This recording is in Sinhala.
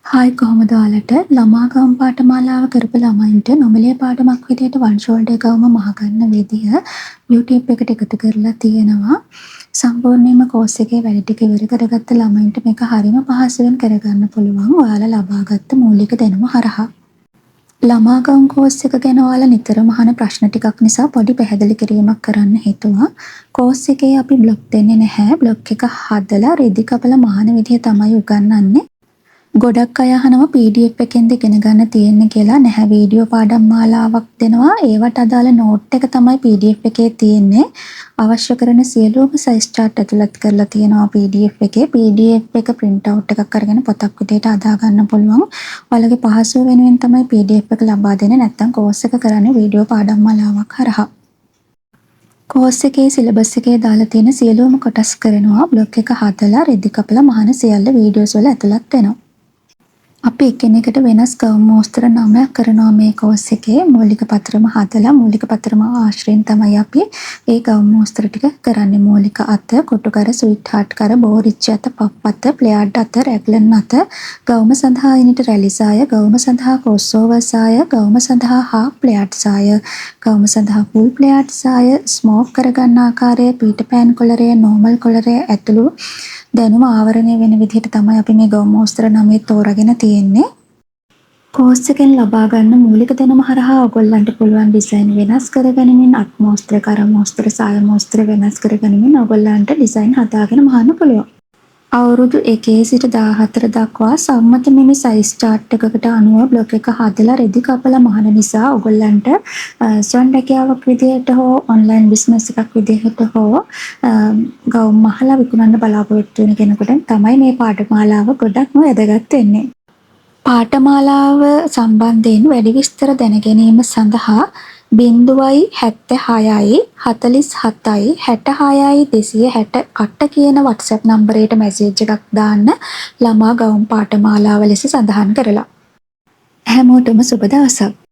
හායි කොහොමද ඔයාලට ළමා ගවුම් පාඨමාලාව කරපු ළමයින්ට නොමිලේ පාඩමක් විදියට වන් ෂෝල්ඩර් ගවුම මහගන්න විදිහ YouTube එකට එකතු කරලා තියෙනවා. සම්පූර්ණයෙන්ම කෝස් එකේ වැඩ ටික ඉවර කරගත්ත ළමයින්ට මේක හරිම පහසුවෙන් කරගන්න පුළුවන් ඔයාලා ලබාගත්ත මූලික දැනුම හරහා. ළමා ගවුම් කෝස් එක ගැන ඔයාලා නිතරම අහන ප්‍රශ්න ටිකක් නිසා පොඩි පැහැදිලි කිරීමක් කරන්න හිතුවා. කෝස් එකේ අපි බ්ලොග් දෙන්නේ නැහැ. බ්ලොග් එක හදලා රෙදි කපලා මහන විදිහ තමයි උගන්වන්නේ. ගොඩක් අය අහනවා PDF එකෙන්ද ඉගෙන ගන්න තියෙන්නේ කියලා. නැහැ, වීඩියෝ පාඩම් මාලාවක් දෙනවා. ඒවට අදාළ නෝට් එක තමයි PDF එකේ තියෙන්නේ. අවශ්‍ය කරන සියලුම සයිස් chart ඇතුළත් කරලා තියෙනවා PDF එකේ. PDF එක print out එකක් අරගෙන පොතක් විදියට අදා ගන්න පුළුවන්. ඔයාලගේ පහසුව වෙනුවෙන් තමයි PDF එක ලබා දෙන්නේ. නැත්නම් කෝස් එක කරන්නේ වීඩියෝ පාඩම් මාලාවක් හරහා. කෝස් එකේ සිලබස් එකේ දාලා තියෙන සියලුම කොටස් කරනවා. බ්ලොග් එක හදලා රෙදි කපලා මහන සියල්ල වීඩියෝස් වල ඇතුළත් වෙනවා. අපි එකිනෙකට වෙනස් ගවුම් මෝස්තර 9ක් කරනවා මේ කෝස් එකේ. මූලික පත්‍රම හදලා මූලික පත්‍රම ආශ්‍රයෙන් තමයි අපි ඒ ගවුම් මෝස්තර ටික කරන්නේ. මූලික අත, කොටුකර, ස්විට් හාට් කර, බෝරිච්ච අත, පප් අත, ප්ලෙයාඩ් අත, රැග්ලන් අත, ගවුම සඳහා ඉනිට රැලි සාය, ගවුම සඳහා ක්‍රොස් ඕවර් සාය, ගවුම සඳහා හාෆ් ප්ලෙයාඩ් සාය, ගවුම සඳහා ෆුල් ප්ලෙයාඩ් සාය, ස්මෝක් කරගන්න ආකාරය, පීටර් පෑන් කොලරය, නෝමල් කොලරය ඇතුළු දැනුම ආවරණය වෙන විදිහට තමයි අපි මේ ගවුම් මෝස්තර 9 තෝරාගෙන තියෙන්නේ. කෝස් එකෙන් ලබා ගන්න මූලික දැනුම හරහා ඔයගොල්ලන්ට පුළුවන් ඩිසයින් වෙනස් කරගනිමින් අත් මෝස්තර, කර මෝස්තර, සාය මෝස්තර වෙනස් කරගනිමින් ඔයගොල්ලන්ට ඩිසයින් හදාගෙන මහන්න පුළුවන්. අවුරුදු 1 සිට 14 දක්වා සම්මත මිමි සයිස් chart එකකට අනුව බ්ලොග් එක හදලා රෙදි කපලා මහන නිසා ඔයගොල්ලන්ට ස්වන් රැකියාවක් විදිහට හෝ ඔන්ලයින් බිස්නස් එකක් විදිහට හෝ ගවුම් මහලා විකුණන්න බලාපොරොත්තු වෙන කෙනෙකුට තමයි මේ පාඨමාලාව ගොඩක්ම වැදගත් වෙන්නේ. පාඨමාලාව සම්බන්ධයෙන් වැඩි විස්තර දැන ගැනීම සඳහා 076යි 47යි 66යි 268 කියන WhatsApp නම්බරයට මැසේජ් එකක් දාන්න. ළමා ගවුම් පාඨමාලාව ලෙස සඳහන් කරලා. හැමෝටම සුබ දවසක්.